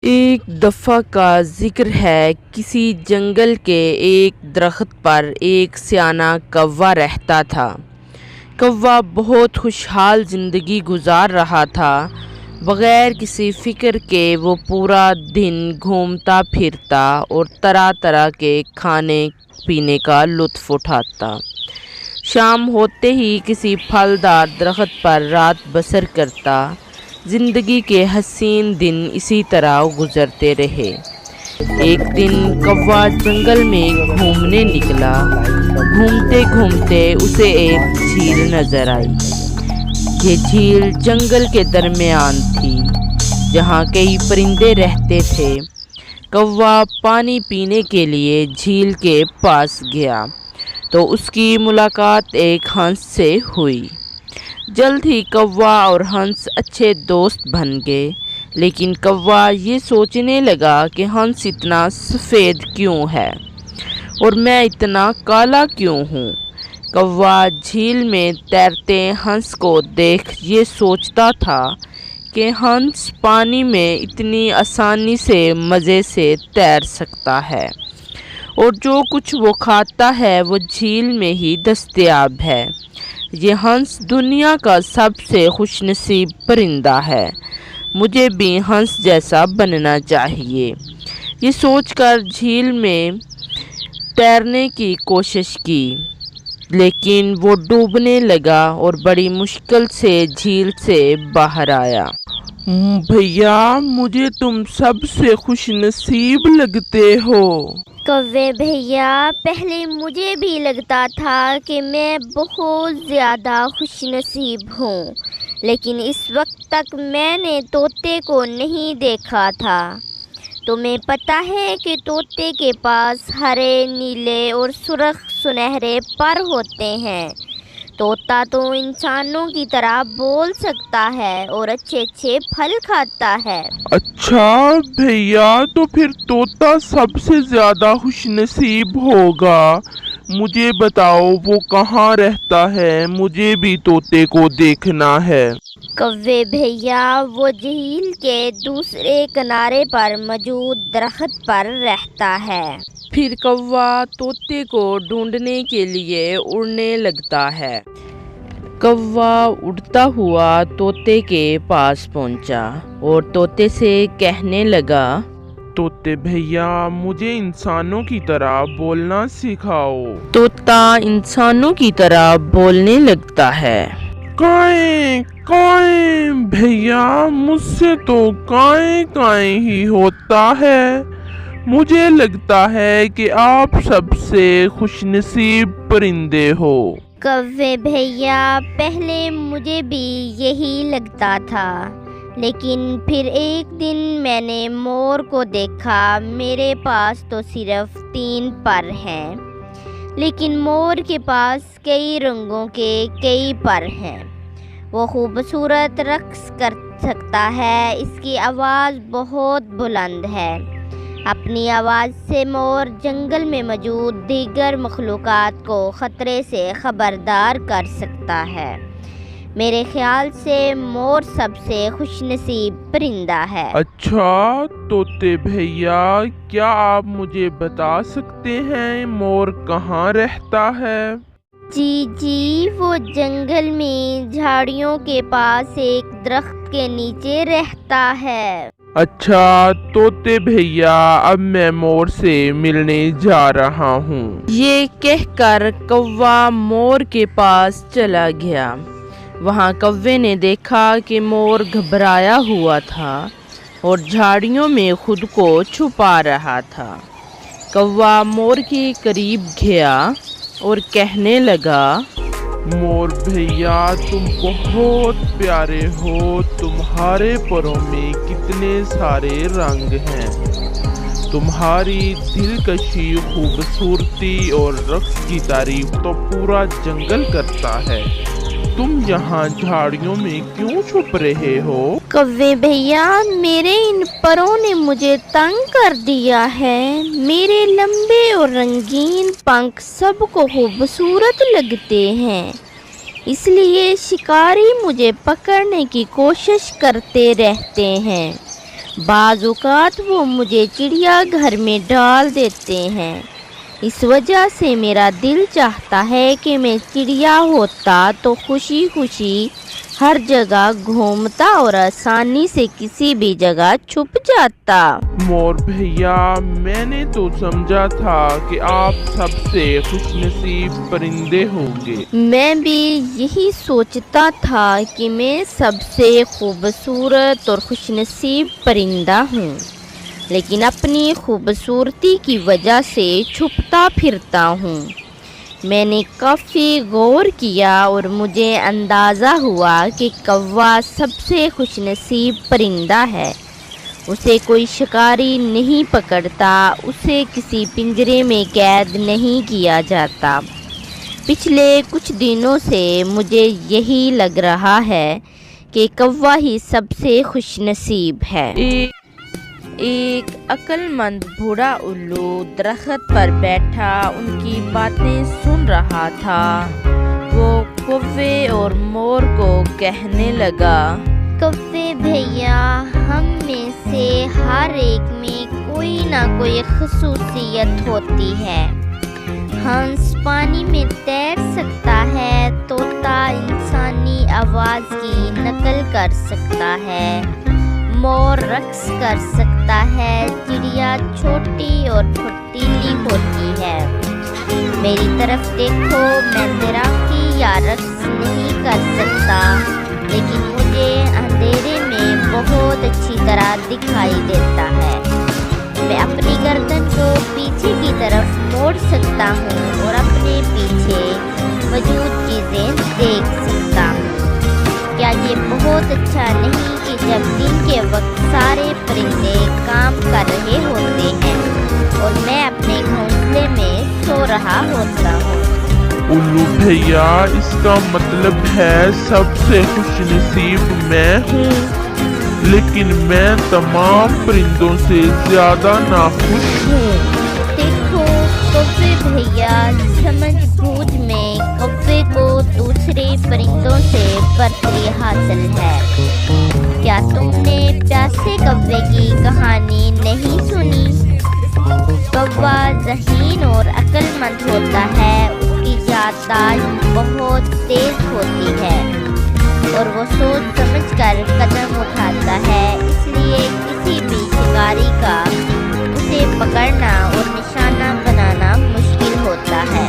ایک دفعہ کا ذکر ہے، کسی جنگل کے ایک درخت پر ایک سیانہ کوا رہتا تھا۔ کوا بہت خوشحال زندگی گزار رہا تھا۔ بغیر کسی فکر کے وہ پورا دن گھومتا پھرتا اور طرح طرح کے کھانے پینے کا لطف اٹھاتا۔ شام ہوتے ہی کسی پھلدار درخت پر رات بسر کرتا۔ زندگی کے حسین دن اسی طرح گزرتے رہے۔ ایک دن کوا جنگل میں گھومنے نکلا۔ گھومتے گھومتے اسے ایک جھیل نظر آئی۔ یہ جھیل جنگل کے درمیان تھی، جہاں کئی پرندے رہتے تھے۔ کوا پانی پینے کے لیے جھیل کے پاس گیا تو اس کی ملاقات ایک ہنس سے ہوئی۔ جلد ہی کوا اور ہنس اچھے دوست بن گئے، لیکن کوا یہ سوچنے لگا کہ ہنس اتنا سفید کیوں ہے اور میں اتنا کالا کیوں ہوں۔ کوا جھیل میں تیرتے ہنس کو دیکھ یہ سوچتا تھا کہ ہنس پانی میں اتنی آسانی سے مزے سے تیر سکتا ہے اور جو کچھ وہ کھاتا ہے وہ جھیل میں ہی دستیاب ہے۔ یہ ہنس دنیا کا سب سے خوش نصیب پرندہ ہے۔ مجھے بھی ہنس جیسا بننا چاہیے۔ یہ سوچ کر جھیل میں تیرنے کی کوشش کی، لیکن وہ ڈوبنے لگا اور بڑی مشکل سے جھیل سے باہر آیا۔ بھیا، مجھے تم سب سے خوش نصیب لگتے ہو۔ کوے بھیا، پہلے مجھے بھی لگتا تھا کہ میں بہت زیادہ خوش نصیب ہوں، لیکن اس وقت تک میں نے طوطے کو نہیں دیکھا تھا۔ تمہیں پتہ ہے کہ طوطے کے پاس ہرے، نیلے اور سرخ سنہرے پر ہوتے ہیں۔ طوطا تو انسانوں کی طرح بول سکتا ہے اور اچھے اچھے پھل کھاتا ہے۔ اچھا بھیا، تو پھر طوطا سب سے زیادہ خوش نصیب ہوگا۔ مجھے بتاؤ وہ کہاں رہتا ہے، مجھے بھی طوطے کو دیکھنا ہے۔ کوے بھیا، وہ جھیل کے دوسرے کنارے پر موجود درخت پر رہتا ہے۔ پھر کوا طوطے کو ڈھونڈنے کے لیے اڑنے لگتا ہے۔ کوا اڑتا ہوا طوطے کے پاس پہنچا اور طوطے سے کہنے لگا، طوطے بھیا، مجھے انسانوں کی طرح بولنا سکھاؤ۔ طوطا انسانوں کی طرح بولنے لگتا ہے۔ کائیں کائیں بھیا، مجھ سے تو کائیں کائیں ہی ہوتا ہے۔ مجھے لگتا ہے کہ آپ سب سے خوش نصیب پرندے ہو۔ کوے بھیا، پہلے مجھے بھی یہی لگتا تھا، لیکن پھر ایک دن میں نے مور کو دیکھا۔ میرے پاس تو صرف 3 پر ہیں، لیکن مور کے پاس کئی رنگوں کے کئی پر ہیں۔ وہ خوبصورت رقص کر سکتا ہے، اس کی آواز بہت بلند ہے۔ اپنی آواز سے مور جنگل میں موجود دیگر مخلوقات کو خطرے سے خبردار کر سکتا ہے۔ میرے خیال سے مور سب سے خوش نصیب پرندہ ہے۔ اچھا طوطے بھیا، کیا آپ مجھے بتا سکتے ہیں مور کہاں رہتا ہے؟ جی، وہ جنگل میں جھاڑیوں کے پاس ایک درخت کے نیچے رہتا ہے۔ اچھا طوطے بھیا، اب میں مور سے ملنے جا رہا ہوں۔ یہ کہہ کر کوا مور کے پاس چلا گیا۔ وہاں کوے نے دیکھا کہ مور گھبرایا ہوا تھا اور جھاڑیوں میں خود کو چھپا رہا تھا۔ کوا مور کے قریب گیا اور کہنے لگا، مور بھیا، تم بہت پیارے ہو۔ تمہارے پروں میں کتنے سارے رنگ ہیں۔ تمہاری دلکشی، خوبصورتی اور رقص کی تعریف تو پورا جنگل کرتا ہے۔ تم یہاں جھاڑیوں میں کیوں چھپ رہے ہو؟ کوے بھیا، میرے ان پروں نے مجھے تنگ کر دیا ہے۔ میرے لمبے اور رنگین پنکھ سب کو خوبصورت لگتے ہیں، اس لیے شکاری مجھے پکڑنے کی کوشش کرتے رہتے ہیں۔ بعض اوقات وہ مجھے چڑیا گھر میں ڈال دیتے ہیں، اس وجہ سے میرا دل چاہتا ہے کہ میں چڑیا ہوتا تو خوشی خوشی ہر جگہ گھومتا اور آسانی سے کسی بھی جگہ چھپ جاتا۔ مور بھیا، میں نے تو سمجھا تھا کہ آپ سب سے خوش نصیب پرندے ہوں گے۔ میں بھی یہی سوچتا تھا کہ میں سب سے خوبصورت اور خوش نصیب پرندہ ہوں، لیکن اپنی خوبصورتی کی وجہ سے چھپتا پھرتا ہوں۔ میں نے کافی غور کیا اور مجھے اندازہ ہوا کہ کوا سب سے خوش نصیب پرندہ ہے۔ اسے کوئی شکاری نہیں پکڑتا، اسے کسی پنجرے میں قید نہیں کیا جاتا۔ پچھلے کچھ دنوں سے مجھے یہی لگ رہا ہے کہ کوا ہی سب سے خوش نصیب ہے۔ ایک عقل مند بوڑھا الو درخت پر بیٹھا ان کی باتیں سن رہا تھا۔ وہ کوے اور مور کو کہنے لگا، کوے بھیا، ہم میں سے ہر ایک میں کوئی نہ کوئی خصوصیت ہوتی ہے۔ ہنس پانی میں تیر سکتا ہے، طوطا انسانی آواز کی نقل کر سکتا ہے، مور رقص کر سکتا ہے، چڑیا چھوٹی اور پھرتیلی ہوتی ہے۔ میری طرف دیکھو، میں تیراکی یا رقص نہیں کر سکتا، لیکن مجھے اندھیرے میں بہت اچھی طرح دکھائی دیتا ہے۔ میں اپنی گردن کو پیچھے کی طرف موڑ سکتا ہوں اور اپنے پیچھے موجود چیزیں دیکھ سکتا ہوں۔ کیا یہ بہت اچھا نہیں کہ جب دن کے وقت سارے پرندے کام کر رہے ہوتے ہیں اور میں اپنے گھونسلے میں سو رہا ہوتا ہوں؟ الو بھیا، اس کا مطلب ہے سب سے خوش نصیب میں ہوں، لیکن میں تمام پرندوں سے زیادہ ناخوش ہوں۔ دیکھو کوے بھیا، سمجھ بوجھ میں کوے کو دوسرے پرندوں سے برتری حاصل ہے۔ کیا تم نے پیاسے کوے کی کہانی نہیں سنی؟ کوا ذہین اور عقل مند ہوتا ہے، اس کی یادداشت بہت تیز ہوتی ہے اور وہ سوچ سمجھ کر قدم اٹھاتا ہے، اس لیے کسی بھی شکاری کا اسے پکڑنا اور نشانہ بنانا مشکل ہوتا ہے۔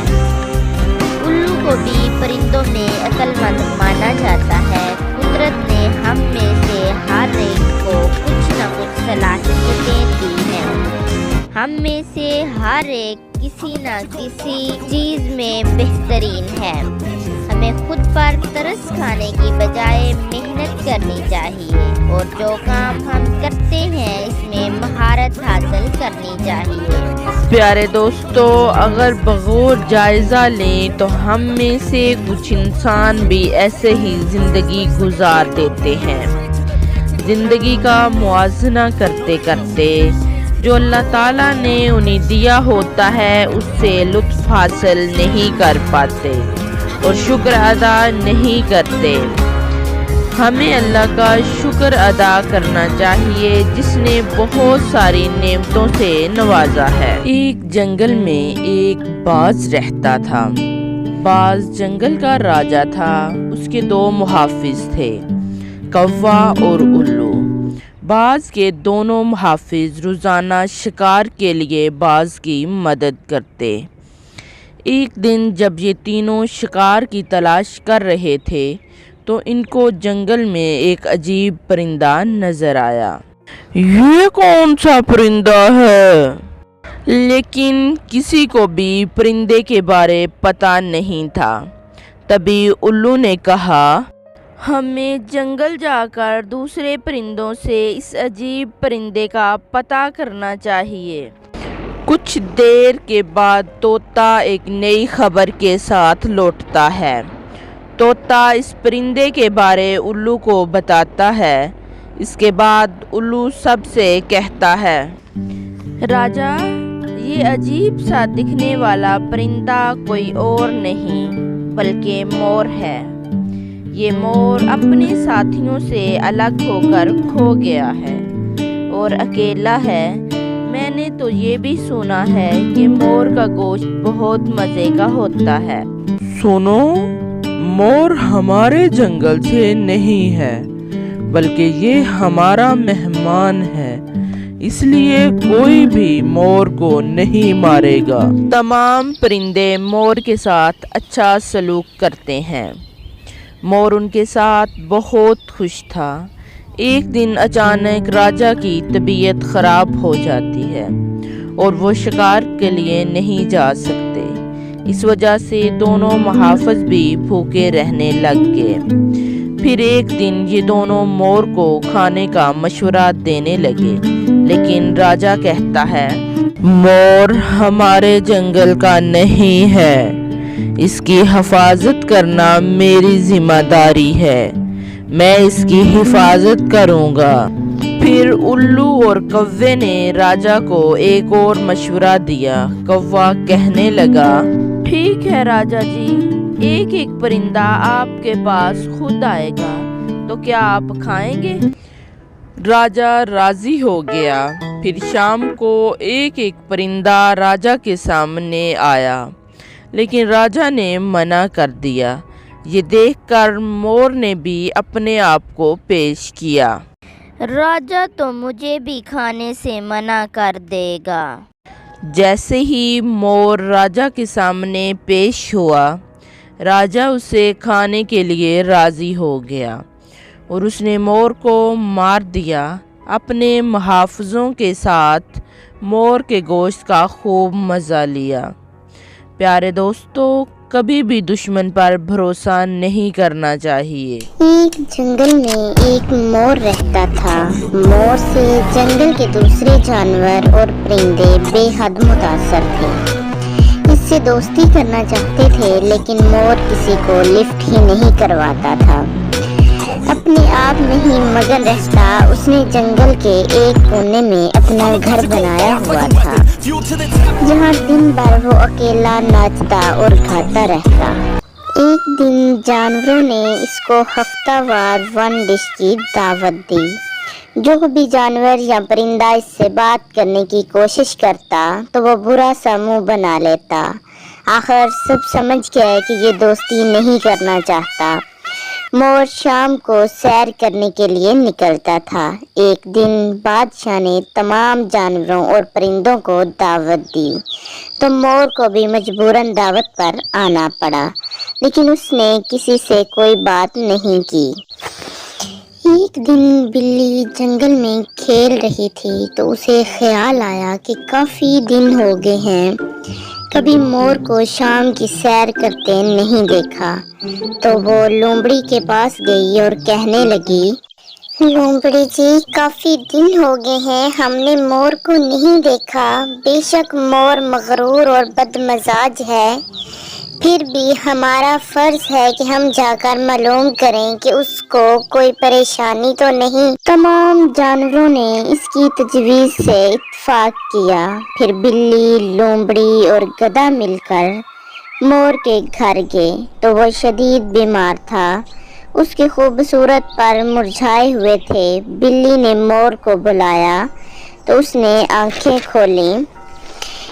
الو کو بھی پرندوں میں عقل مند مانا جاتا ہے۔ قدرت نے ہم میں سے ہر ایک کو کچھ نہ کچھ صلاحیتیں دی ہیں۔ ہم میں سے ہر ایک کسی نہ کسی چیز میں بہترین ہے۔ ہمیں خود پر ترس کھانے کی بجائے محنت کرنی چاہیے اور جو کام ہم کرتے ہیں اس میں مہارت حاصل کرنی چاہیے۔ پیارے دوستو، اگر بغور جائزہ لیں تو ہم میں سے کچھ انسان بھی ایسے ہی زندگی گزار دیتے ہیں، زندگی کا موازنہ کرتے کرتے جو اللہ تعالیٰ نے انہیں دیا ہوتا ہے اس سے لطف حاصل نہیں کر پاتے اور شکر ادا نہیں کرتے۔ ہمیں اللہ کا شکر ادا کرنا چاہیے جس نے بہت ساری نعمتوں سے نوازا ہے۔ ایک جنگل میں ایک باز رہتا تھا۔ باز جنگل کا راجا تھا۔ اس کے 2 محافظ تھے، کوا اور الو۔ باز کے دونوں محافظ روزانہ شکار کے لیے باز کی مدد کرتے۔ ایک دن جب یہ تینوں شکار کی تلاش کر رہے تھے تو ان کو جنگل میں ایک عجیب پرندہ نظر آیا۔ یہ کون سا پرندہ ہے؟ لیکن کسی کو بھی پرندے کے بارے پتہ نہیں تھا۔ تبھی الو نے کہا، ہمیں جنگل جا کر دوسرے پرندوں سے اس عجیب پرندے کا پتہ کرنا چاہیے۔ کچھ دیر کے بعد طوطا ایک نئی خبر کے ساتھ لوٹتا ہے۔ طوطا اس پرندے کے بارے الو کو بتاتا ہے۔ اس کے بعد الو سب سے کہتا ہے، راجا، یہ عجیب سا دکھنے والا پرندہ کوئی اور نہیں بلکہ مور ہے۔ یہ مور اپنے ساتھیوں سے الگ ہو کر کھو گیا ہے اور اکیلا ہے۔ میں نے تو یہ بھی سنا ہے کہ مور کا گوشت بہت مزے کا ہوتا ہے۔ سنو، مور ہمارے جنگل سے نہیں ہے، بلکہ یہ ہمارا مہمان ہے، اس لیے کوئی بھی مور کو نہیں مارے گا۔ تمام پرندے مور کے ساتھ اچھا سلوک کرتے ہیں۔ مور ان کے ساتھ بہت خوش تھا۔ ایک دن اچانک راجا کی طبیعت خراب ہو جاتی ہے اور وہ شکار کے لیے نہیں جا سکتے۔ اس وجہ سے دونوں محافظ بھی بھوکے رہنے لگ گئے۔ پھر ایک دن یہ دونوں مور کو کھانے کا مشورہ دینے لگے، لیکن راجا کہتا ہے، مور ہمارے جنگل کا نہیں ہے، اس کی حفاظت کرنا میری ذمہ داری ہے، میں اس کی حفاظت کروں گا۔ پھر الو اور کوے نے راجا کو ایک اور مشورہ دیا۔ کوا کہنے لگا، ٹھیک ہے راجا جی، ایک ایک پرندہ آپ کے پاس خود آئے گا، تو کیا آپ کھائیں گے؟ راجا راضی ہو گیا۔ پھر شام کو ایک ایک پرندہ راجا کے سامنے آیا، لیکن راجا نے منع کر دیا۔ یہ دیکھ کر مور نے بھی اپنے آپ کو پیش کیا۔ راجا تو مجھے بھی کھانے سے منع کر دے گا۔ جیسے ہی مور راجا کے سامنے پیش ہوا، راجا اسے کھانے کے لیے راضی ہو گیا اور اس نے مور کو مار دیا۔ اپنے محافظوں کے ساتھ مور کے گوشت کا خوب مزہ لیا۔ پیارے دوستو، کبھی بھی دشمن پر بھروسہ نہیں کرنا چاہیے۔ ایک جنگل میں ایک مور رہتا تھا۔ مور سے جنگل کے دوسرے جانور اور پرندے بے حد متاثر تھے۔ اس سے دوستی کرنا چاہتے تھے، لیکن مور کسی کو لفٹ ہی نہیں کرواتا تھا۔ اپنے آپ میں ہی مگن رہتا، اس نے جنگل کے ایک کونے میں اپنا گھر بنایا ہوا تھا، جہاں دن بھر وہ اکیلا ناچتا اور کھاتا رہتا۔ ایک دن جانوروں نے اس کو ہفتہ وار ون ڈش کی دعوت دی۔ جو بھی جانور یا پرندہ اس سے بات کرنے کی کوشش کرتا تو وہ برا سا منہ بنا لیتا۔ آخر سب سمجھ گئے کہ یہ دوستی نہیں کرنا چاہتا۔ مور شام کو سیر کرنے کے لیے نکلتا تھا۔ ایک دن بادشاہ نے تمام جانوروں اور پرندوں کو دعوت دی، تو مور کو بھی مجبوراً دعوت پر آنا پڑا، لیکن اس نے کسی سے کوئی بات نہیں کی۔ ایک دن بلی جنگل میں کھیل رہی تھی تو اسے خیال آیا کہ کافی دن ہو گئے ہیں کبھی مور کو شام کی سیر کرتے نہیں دیکھا، تو وہ لومڑی کے پاس گئی اور کہنے لگی، لومڑی جی، کافی دن ہو گئے ہیں ہم نے مور کو نہیں دیکھا۔ بے شک مور مغرور اور بد مزاج ہے، پھر بھی ہمارا فرض ہے کہ ہم جا کر معلوم کریں کہ اس کو کوئی پریشانی تو نہیں۔ تمام جانوروں نے اس کی تجویز سے اتفاق کیا۔ پھر بلی، لومڑی اور گدھا مل کر مور کے گھر گئے تو وہ شدید بیمار تھا، اس کے خوبصورت پر مرجھائے ہوئے تھے۔ بلی نے مور کو بلایا تو اس نے آنکھیں کھولیں،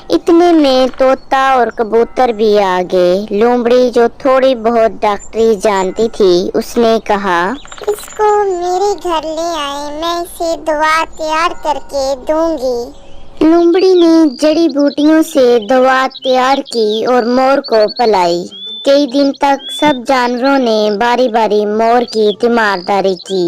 اتنے میں طوطا اور کبوتر بھی آ گئے۔ لومڑی جو تھوڑی بہت ڈاکٹری جانتی تھی، اس نے کہا، اس کو میرے گھر لے آئے، میں اسے دوا تیار کر کے دوں گی۔ لومڑی نے جڑی بوٹیوں سے دوا تیار کی اور مور کو پلائی۔ کئی دن تک سب جانوروں نے باری باری مور کی تیمارداری کی۔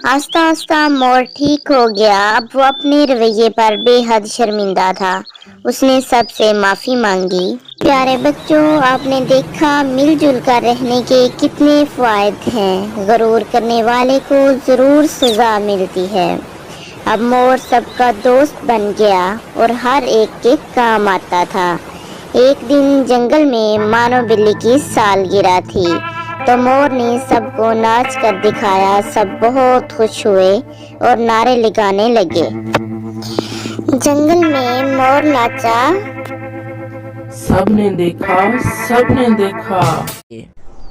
آہستہ آہستہ مور ٹھیک ہو گیا۔ اب وہ اپنے رویے پر بے حد شرمندہ تھا۔ اس نے سب سے معافی مانگی۔ پیارے بچوں، آپ نے دیکھا مل جل کر رہنے کے کتنے فوائد ہیں۔ غرور کرنے والے کو ضرور سزا ملتی ہے۔ اب مور سب کا دوست بن گیا اور ہر ایک کے کام آتا تھا۔ ایک دن جنگل میں مانو بلی کی سالگرہ تھی، تو مور نے سب کو ناچ کر دکھایا۔ سب بہت خوش ہوئے اور نعرے لگانے لگے، جنگل میں مور ناچا، سب نے دیکھا، سب نے دیکھا۔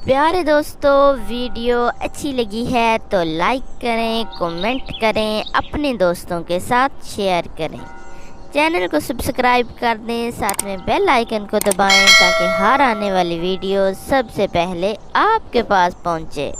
پیارے دوستوں ویڈیو اچھی لگی ہے تو لائک کریں، کمنٹ کریں، اپنے دوستوں کے ساتھ شیئر کریں، چینل کو سبسکرائب کر دیں، ساتھ میں بیل آئیکن کو دبائیں تاکہ ہر آنے والی ویڈیو سب سے پہلے آپ کے پاس پہنچے۔